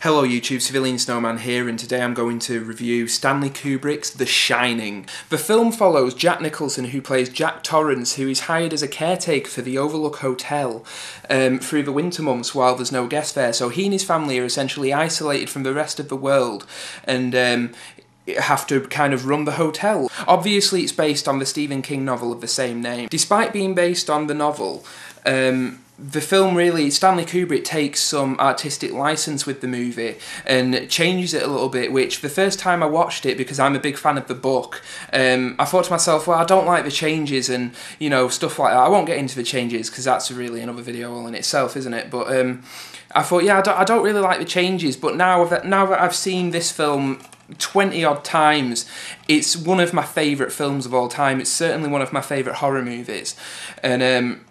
Hello YouTube, CivilianSnowman here, and today I'm going to review Stanley Kubrick's The Shining. The film follows Jack Nicholson, who plays Jack Torrance, who is hired as a caretaker for the Overlook Hotel through the winter months while there's no guests there. So he and his family are essentially isolated from the rest of the world and have to kind of run the hotel. Obviously it's based on the Stephen King novel of the same name. Despite being based on the novel, the film really, Stanley Kubrick takes some artistic license with the movie and changes it a little bit, which the first time I watched it, because I'm a big fan of the book, I thought to myself, well, I don't like the changes and, you know, stuff like that. I won't get into the changes because that's really another video all in itself, isn't it? But I thought, yeah, I don't really like the changes, but now that I've seen this film 20 odd times, it's one of my favourite films of all time. It's certainly one of my favourite horror movies, and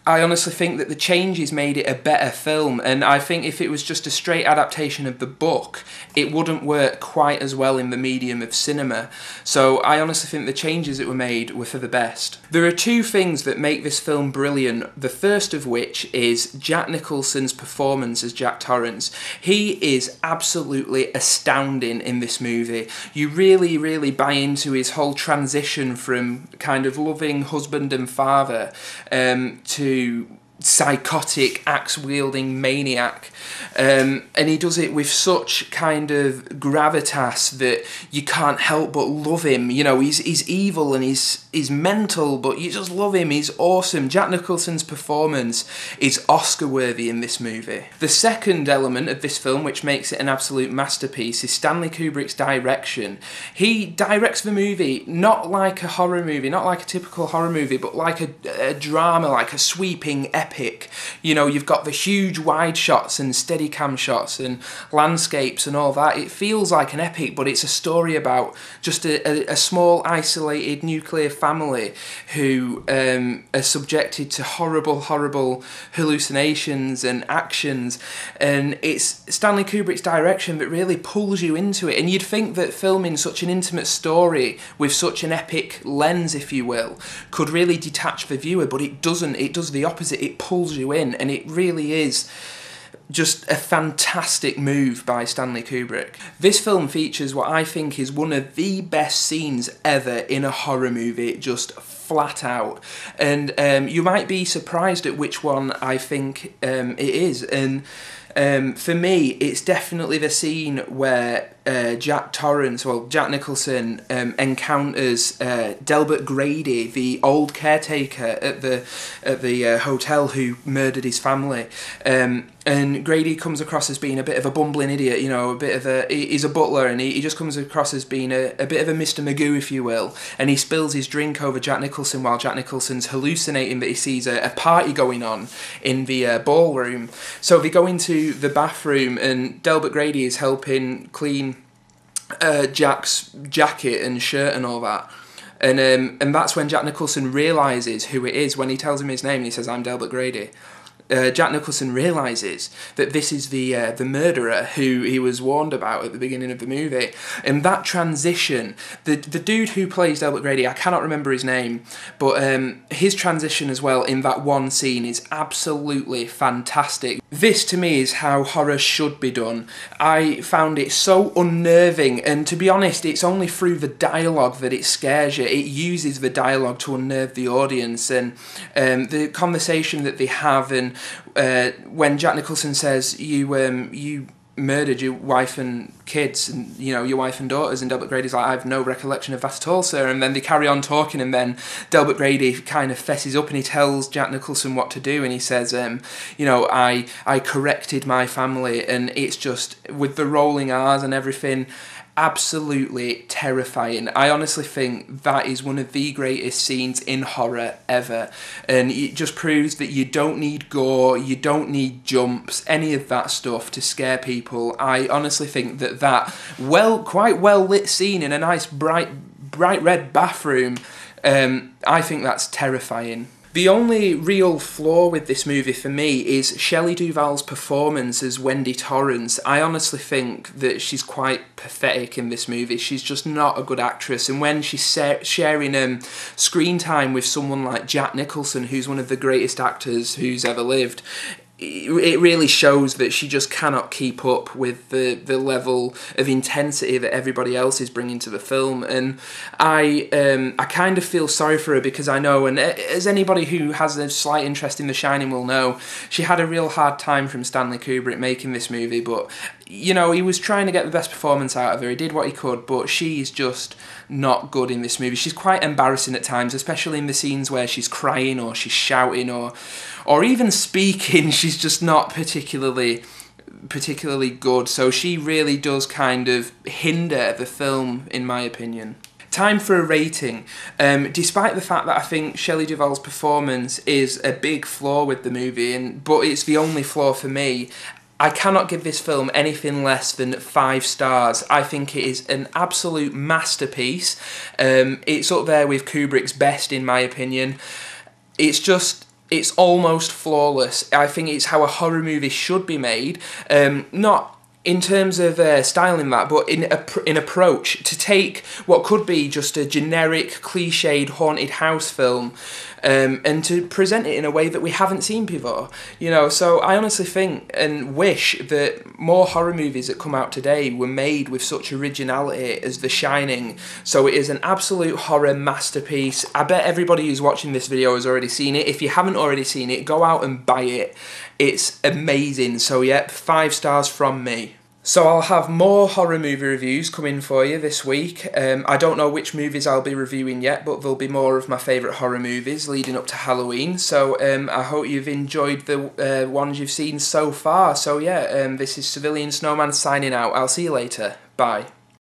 I honestly think that the changes made it a better film, and I think if it was just a straight adaptation of the book, it wouldn't work quite as well in the medium of cinema. So I honestly think the changes that were made were for the best. There are two things that make this film brilliant, the first of which is Jack Nicholson's performance as Jack Torrance. He is absolutely astounding in this movie. You really buy into his whole transition from kind of loving husband and father to psychotic, axe-wielding maniac, and he does it with such kind of gravitas that you can't help but love him. You know, he's evil and he's mental, but you just love him. He's awesome. Jack Nicholson's performance is Oscar-worthy in this movie. The second element of this film, which makes it an absolute masterpiece, is Stanley Kubrick's direction. He directs the movie not like a horror movie, not like a typical horror movie, but like a drama, like a sweeping epic. You know, you've got the huge wide shots and Steadicam shots and landscapes and all that. It feels like an epic, but it's a story about just a small isolated nuclear family who are subjected to horrible hallucinations and actions, and it's Stanley Kubrick's direction that really pulls you into it. And you'd think that filming such an intimate story with such an epic lens, if you will, could really detach the viewer, but it doesn't. It does the opposite. It pulls you in, and it really is just a fantastic move by Stanley Kubrick. This film features what I think is one of the best scenes ever in a horror movie, just flat out. And you might be surprised at which one I think it is. And for me, it's definitely the scene where Jack Nicholson encounters Delbert Grady, the old caretaker at the hotel who murdered his family. And Grady comes across as being a bit of a bumbling idiot, you know, he's a butler, and he just comes across as being a bit of a Mr. Magoo, if you will, and he spills his drink over Jack Nicholson while Jack Nicholson's hallucinating that he sees a party going on in the ballroom. So they go into the bathroom, and Delbert Grady is helping clean Jack's jacket and shirt and all that. And that's when Jack Nicholson realises who it is. When he tells him his name, and he says, "I'm Delbert Grady." Jack Nicholson realises that this is the murderer who he was warned about at the beginning of the movie. And that transition, the dude who plays Delbert Grady, I cannot remember his name, but his transition as well in that one scene is absolutely fantastic. This to me is how horror should be done. I found it so unnerving, and to be honest, it's only through the dialogue that it scares you. It uses the dialogue to unnerve the audience, and the conversation that they have, and when Jack Nicholson says, you murdered your wife and kids, and you know, your wife and daughters, and Delbert Grady's like, "I have no recollection of that at all, sir." And then they carry on talking, and then Delbert Grady kind of fesses up and he tells Jack Nicholson what to do, and he says, you know, I corrected my family, and it's just with the rolling R's and everything, absolutely terrifying. I honestly think that is one of the greatest scenes in horror ever, and it just proves that you don't need gore, you don't need jumps, any of that stuff to scare people. I honestly think that quite well lit scene in a nice bright red bathroom, I think that's terrifying. The only real flaw with this movie for me is Shelley Duvall's performance as Wendy Torrance. I honestly think that she's quite pathetic in this movie. She's just not a good actress, and when she's sharing screen time with someone like Jack Nicholson, who's one of the greatest actors who's ever lived, it really shows that she just cannot keep up with the level of intensity that everybody else is bringing to the film, and I kind of feel sorry for her, because I know, and as anybody who has a slight interest in The Shining will know, she had a real hard time from Stanley Kubrick making this movie, but you know, he was trying to get the best performance out of her, he did what he could, but she's just not good in this movie. She's quite embarrassing at times, especially in the scenes where she's crying or she's shouting or even speaking. She's just not particularly good, so she really does kind of hinder the film, in my opinion. Time for a rating. Despite the fact that I think Shelley Duvall's performance is a big flaw with the movie, but it's the only flaw for me, I cannot give this film anything less than 5 stars. I think it is an absolute masterpiece. It's up there with Kubrick's best, in my opinion. It's almost flawless. I think it's how a horror movie should be made. Not in terms of styling that, but in approach, to take what could be just a generic, cliched haunted house film, and to present it in a way that we haven't seen before. You know, so I honestly think and wish that more horror movies that come out today were made with such originality as The Shining. So it is an absolute horror masterpiece. I bet everybody who's watching this video has already seen it. If you haven't already seen it, go out and buy it. It's amazing. So yep, 5 stars from me. So I'll have more horror movie reviews coming for you this week. I don't know which movies I'll be reviewing yet, but there'll be more of my favourite horror movies leading up to Halloween. So I hope you've enjoyed the ones you've seen so far. So yeah, this is CivilianSnowman signing out. I'll see you later. Bye.